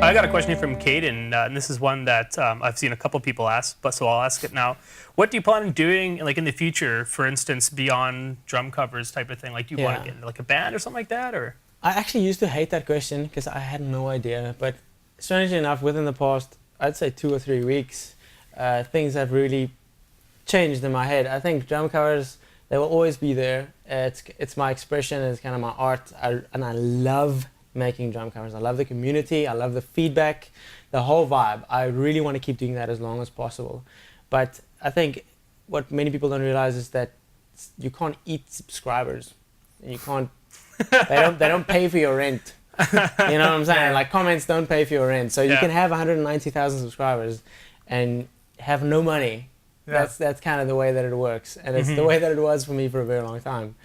I got a question here from Caden, and this is one that I've seen a couple people ask, but so I'll ask it now. What do you plan on doing, like in the future, for instance, beyond drum covers type of thing? Like, do you want to get into like a band or something like that, or? I actually used to hate that question because I had no idea. But strangely enough, within the past, I'd say 2 or 3 weeks, things have really changed in my head. I think drum covers, they will always be there. It's my expression, it's kind of my art, and I love making drum covers. I love the community, I love the feedback, the whole vibe. I really want to keep doing that as long as possible. But I think what many people don't realize is that you can't eat subscribers. You can't. They don't pay for your rent. You know what I'm saying? Like, comments don't pay for your rent. So you can have 190,000 subscribers and have no money. Yeah. That's kind of the way that it works, and it's the way that it was for me for a very long time.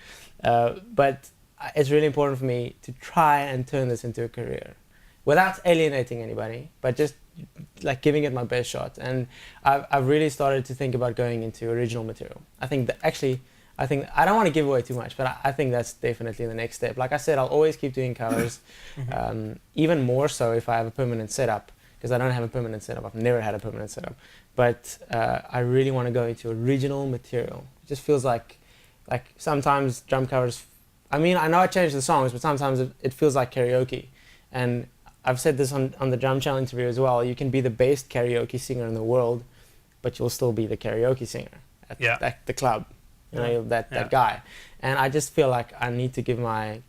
But it's really important for me to try and turn this into a career without alienating anybody, but just like giving it my best shot. And I've really started to think about going into original material. I think that actually, I don't want to give away too much, but I think that's definitely the next step. Like I said, I'll always keep doing covers, even more so if I have a permanent setup, because I don't have a permanent setup. I've never had a permanent setup. But I really want to go into original material. It just feels like sometimes drum covers, I mean, I know I changed the songs, but sometimes it feels like karaoke. And I've said this on the Drum Channel interview as well. You can be the best karaoke singer in the world, but you'll still be the karaoke singer at the club. You know, that guy. And I just feel like I need to give my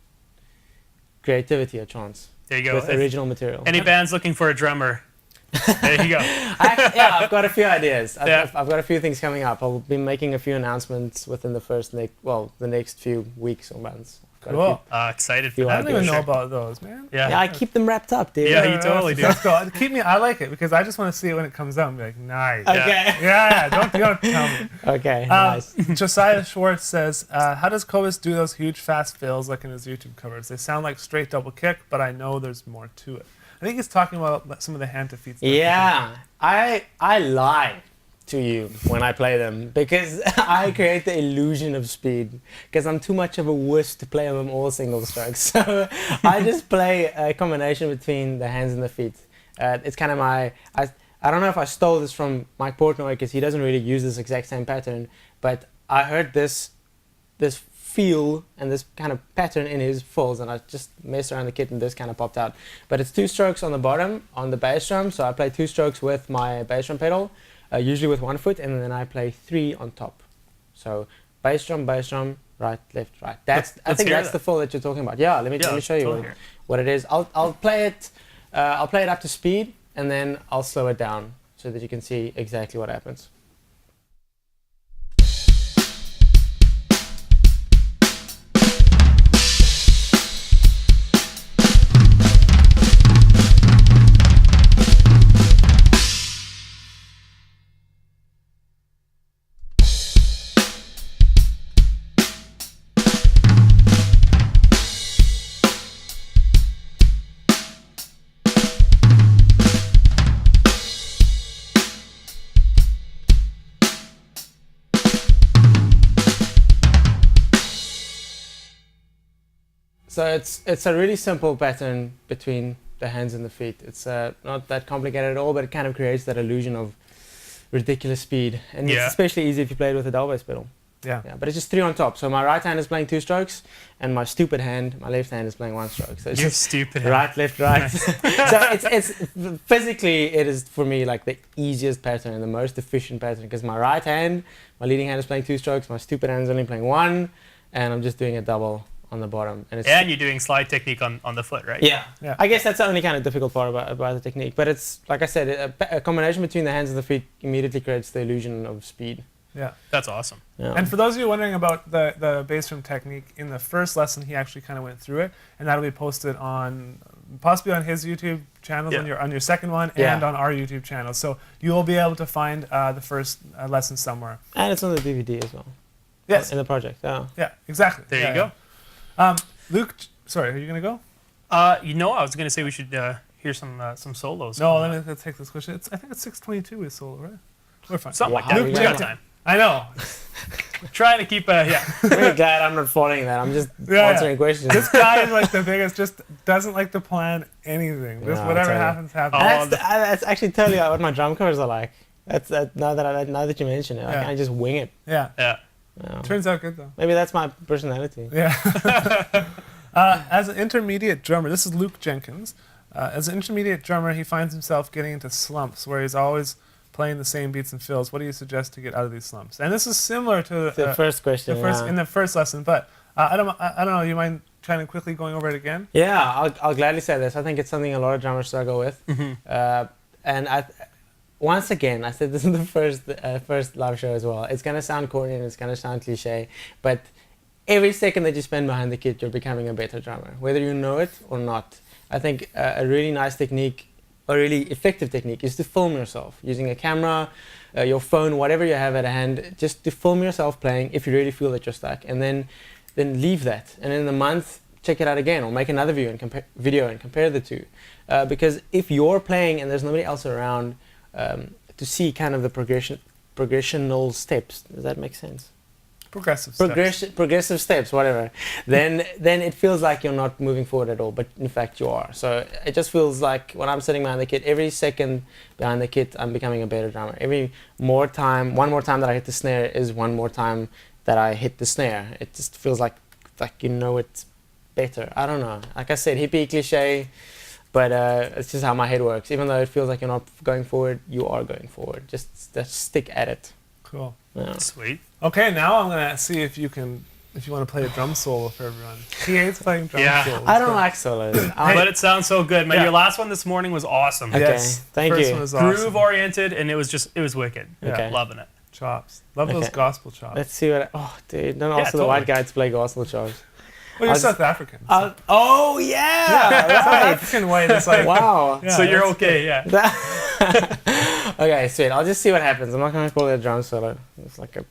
creativity a chance. There you go. With original material. Any bands looking for a drummer? There you go. I've got a few ideas. I've got a few things coming up. I'll be making a few announcements within the next few weeks or months. Cool. Excited for that. I don't even know about those, man. Yeah, I keep them wrapped up, dude. Yeah, you totally do. That's cool. I like it because I just want to see it when it comes out and be like, nice. Okay. Yeah, don't tell me. Okay, nice. Josiah Schwartz says, how does Cobus do those huge fast fills like in his YouTube covers? They sound like straight double kick, but I know there's more to it. I think he's talking about some of the hand to feet stuff. Yeah, I lie to you when I play them because I create the illusion of speed because I'm too much of a wuss to play them all single strokes. So I just play a combination between the hands and the feet. It's kind of I don't know if I stole this from Mike Portnoy because he doesn't really use this exact same pattern, but I heard this feel and this kind of pattern in his fills, and I just messed around the kit and this kind of popped out. But it's 2 strokes on the bottom on the bass drum, so I play 2 strokes with my bass drum pedal, usually with 1 foot, and then I play 3 on top. So bass drum, right, left, right. I think that's the fill that you're talking about. Yeah, let me show you what it is. I'll play it up to speed, and then I'll slow it down so that you can see exactly what happens. So it's a really simple pattern between the hands and the feet. It's not that complicated at all, but it kind of creates that illusion of ridiculous speed. And it's especially easy if you play it with a double bass pedal. Yeah. But it's just 3 on top. So my right hand is playing 2 strokes, and my stupid hand, my left hand, is playing 1 stroke. So it's just stupid hand. Right, left, right. So it's physically, it is for me like the easiest pattern and the most efficient pattern because my right hand, my leading hand is playing 2 strokes, my stupid hand is only playing 1, and I'm just doing a double on the bottom. And you're doing slide technique on the foot, right? Yeah. I guess that's the only kind of difficult part about the technique. But it's, like I said, a combination between the hands and the feet immediately creates the illusion of speed. Yeah. That's awesome. Yeah. And for those of you wondering about the bass drum technique, in the first lesson he actually kind of went through it, and that'll be posted possibly on his YouTube channel, on your second one, and on our YouTube channel. So you'll be able to find the first lesson somewhere. And it's on the DVD as well. Yes. In the project. Yeah, exactly. There you go. Luke, sorry, are you going to go? I was going to say we should hear some solos. No, let me take this question. I think it's 6:22 with solo, right? We're fine. Something like that. Luke, we got time. I know. Trying to keep a I'm really glad I'm not following that. I'm just answering questions. This guy is like the biggest. Just doesn't like to plan anything. Just whatever happens, happens. That's actually totally what my drum covers are like. Now that you mention it, I just wing it. Yeah. Yeah. Turns out good though. Maybe that's my personality. Yeah. As an intermediate drummer, this is Luke Jenkins. As an intermediate drummer, he finds himself getting into slumps where he's always playing the same beats and fills. What do you suggest to get out of these slumps? And this is similar to the first question. In the first lesson, but I don't know. You mind trying to quickly going over it again? Yeah, I'll gladly say this. I think it's something a lot of drummers struggle with. And once again, I said this in the first live show as well. It's gonna sound corny and it's gonna sound cliche, but every second that you spend behind the kit, you're becoming a better drummer, whether you know it or not. I think a really nice technique, a really effective technique, is to film yourself using a camera, your phone, whatever you have at hand, just to film yourself playing if you really feel that you're stuck, and then leave that. And in a month, check it out again, or make another video and compare the two. Because if you're playing and there's nobody else around to see kind of the progressional steps, does that make sense? Progressive steps, whatever. Then it feels like you're not moving forward at all, but in fact you are. So it just feels like when I'm sitting behind the kit, every second behind the kit, I'm becoming a better drummer. One more time that I hit the snare is one more time that I hit the snare. It just feels like you know it's better. I don't know. Like I said, hippie cliche, but it's just how my head works. Even though it feels like you're not going forward, you are going forward. Just stick at it. Cool. Yeah. Sweet. Okay, now I'm gonna see if you want to play a drum solo for everyone. He hates playing drum solos. I don't like solos. But it sounds so good, man. Your last one this morning was awesome. Okay, yes, thank you. One was awesome. Groove oriented, and it was wicked. Okay. Loving it. Chops. Love those gospel chops. Let's see what. Oh, dude, don't ask the white guy to play gospel chops. Well, you're South African. So. Oh yeah, right. South African way. It's like wow. Yeah, so you're okay, yeah. Okay, sweet. I'll just see what happens. I'm not gonna call it a drum solo. It's like a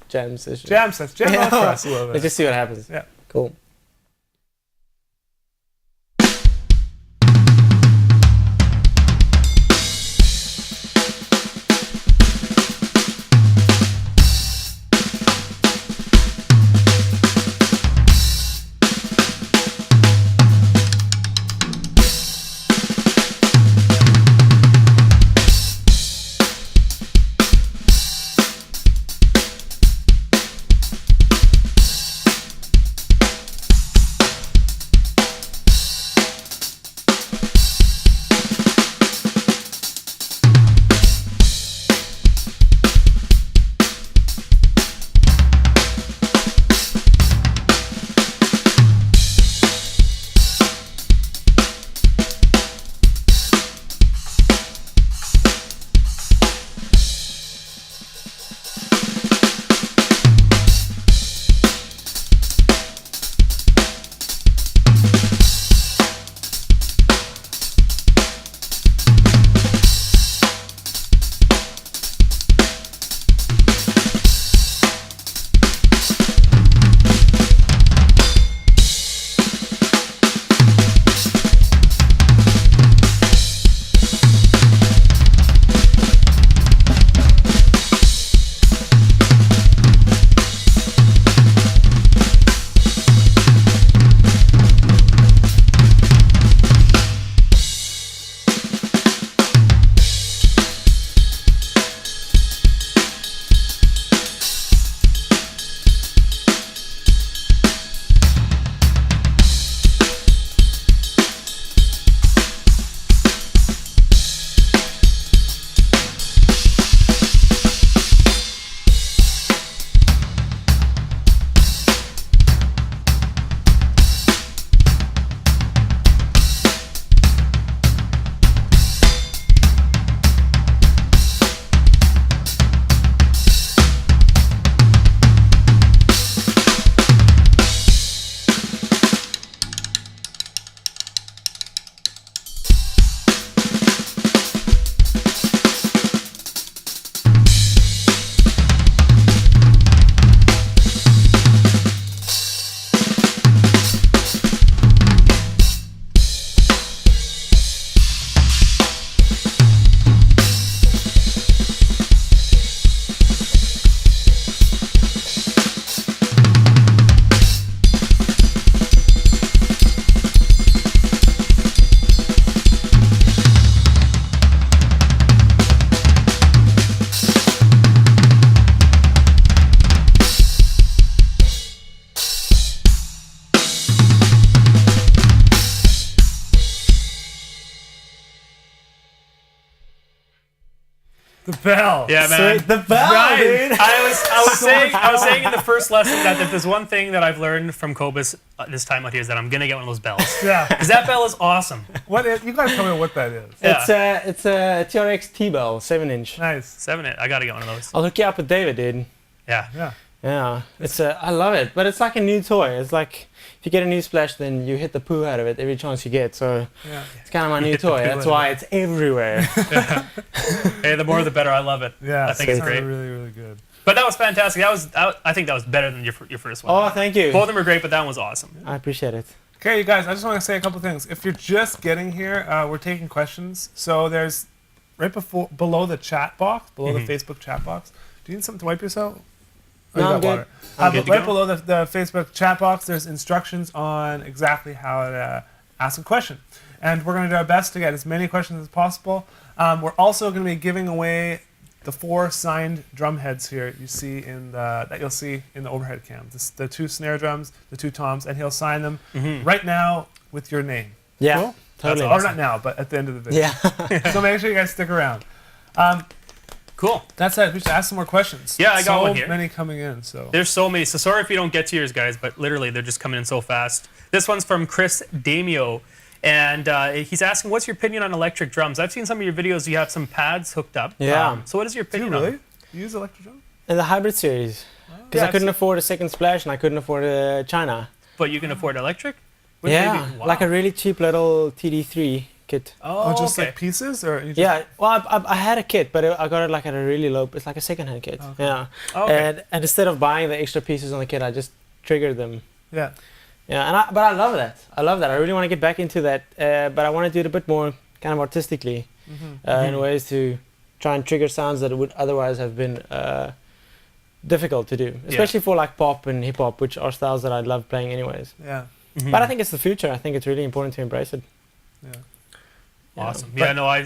jam session. Jam on for us a little bit. Let's just see what happens. Yeah. Cool. bell. Yeah, man. Sweet, the bell, Nice. dude. I was saying in the first lesson that if there's one thing that I've learned from Cobus this time out here is that I'm gonna get one of those bells. Yeah. Because that bell is awesome. You guys tell me what that is. Yeah. It's a TRX T-Bell, 7-inch. Nice. 7 I gotta get one of those. I'll hook you up with David, dude. Yeah. Yeah. Yeah, I love it, but it's like a new toy. It's like if you get a new splash, then you hit the poo out of it every chance you get. So Yeah. it's kind of my new hit the toy. poo That's out why of it's everywhere. Hey, the more the better. I love it. Yeah. I think it's sounded great. really, really good. But that was fantastic. I think that was better than your first one. Oh, thank you. Both of them were great, but that one was awesome. I appreciate it. Okay, you guys, I just want to say a couple things. If you're just getting here, we're taking questions. So there's right below the chat box, below the Facebook chat box. Do you need something to wipe yourself? Oh, No, you I'm got good. water. I'm good But to right go. below the Facebook chat box, there's instructions on exactly how to ask a question. And we're going to do our best to get as many questions as possible. We're also going to be giving away the 4 signed drum heads here you see that you'll see in the overhead cam. The 2 snare drums, the 2 toms, and he'll sign them right now with your name. Yeah, Cool? totally. Or not now, but at the end of the video. Yeah. So make sure you guys stick around. Cool. That said, we should ask some more questions. Yeah, I got one here. So many coming in. So There's so many. So sorry if you don't get to yours, guys, but literally they're just coming in so fast. This one's from Chris Damio, and he's asking, "What's your opinion on electric drums?" I've seen some of your videos. You have some pads hooked up. Yeah. So what is your do you opinion really on? use electric drum? In the hybrid series. Because Yeah, I couldn't afford a second splash and I couldn't afford a China. But you can afford electric? Which Yeah, maybe- wow. like a really cheap little TD3 kit. Oh, just okay. like pieces, or you just, Yeah, well, I had a kit, but I got it like at a really low. It's like a second-hand kit. Okay. Yeah, Oh, okay. and instead of buying the extra pieces on the kit, I just triggered them. yeah. Yeah, but I love that. I love that. I really want to get back into that, but I want to do it a bit more kind of artistically, in ways to try and trigger sounds that would otherwise have been difficult to do, especially for like pop and hip hop, which are styles that I love playing anyways. Yeah. But I think it's the future. I think it's really important to embrace it. Yeah. Awesome. Yeah. Yeah, no, I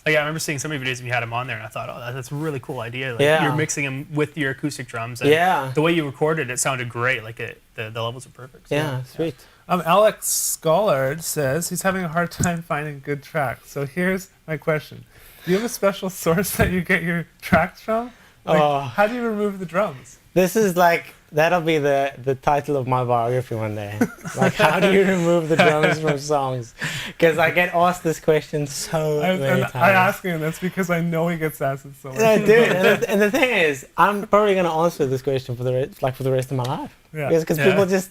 remember seeing some of your videos and you had them on there, and I thought, oh, that's a really cool idea. Like, Yeah. you're mixing them with your acoustic drums. And Yeah. the way you recorded it sounded great. Like the levels are perfect. So, Yeah, sweet. Alex Schollard says he's having a hard time finding good tracks. So here's my question: do you have a special source that you get your tracks from? Like, Oh. how do you remove the drums? This is like, that'll be the title of my biography one day. Like, how do you remove the drums from songs? Because I get asked this question so many times. I ask him this because I know he gets asked it so much. I do. And the thing is, I'm probably going to answer this question for the rest of my life. Yeah. Because people just,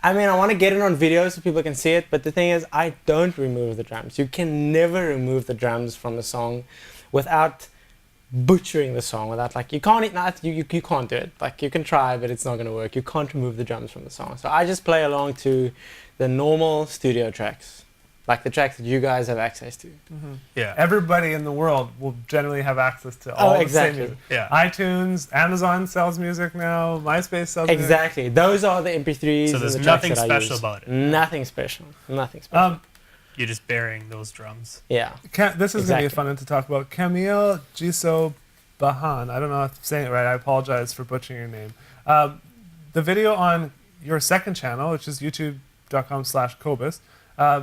I mean, I want to get it on video so people can see it, but the thing is, I don't remove the drums. You can never remove the drums from a song without butchering the song, without like, you can't do it. Like, you can try, but it's not going to work. You can't remove the drums from the song. So I just play along to the normal studio tracks, like the tracks that you guys have access to. Yeah. Everybody in the world will generally have access to Oh, all the exactly. same music. Yeah. iTunes, Amazon sells music now, MySpace sells music. Exactly. Those are the MP3s. So there's and the tracks nothing that I special use. about it. Nothing special. Nothing special. You're just burying those drums. Yeah. This is going to be a Exactly. fun one to talk about. Camille Giso Bahan. I don't know if I'm saying it right. I apologize for butchering your name. The video on your second channel, which is youtube.com/Cobus,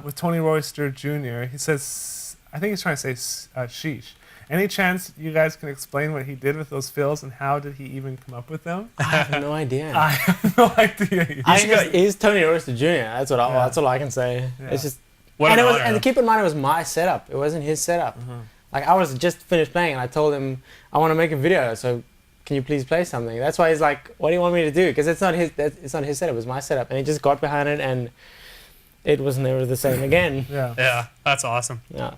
with Tony Royster Jr., he says, I think he's trying to say sheesh. Any chance you guys can explain what he did with those fills and how did he even come up with them? I have no idea. I have no idea. He's Tony Royster Jr. That's what Yeah. that's all I can say. Yeah. It's just, What and an it was, honor, and though. keep in mind, it was my setup. It wasn't his setup. Like, I was just finished playing, and I told him I want to make a video. So, can you please play something? That's why he's like, "What do you want me to do?" Because it's not his setup. It was my setup, and he just got behind it, and it was never the same again. Yeah. Yeah, that's awesome. Yeah.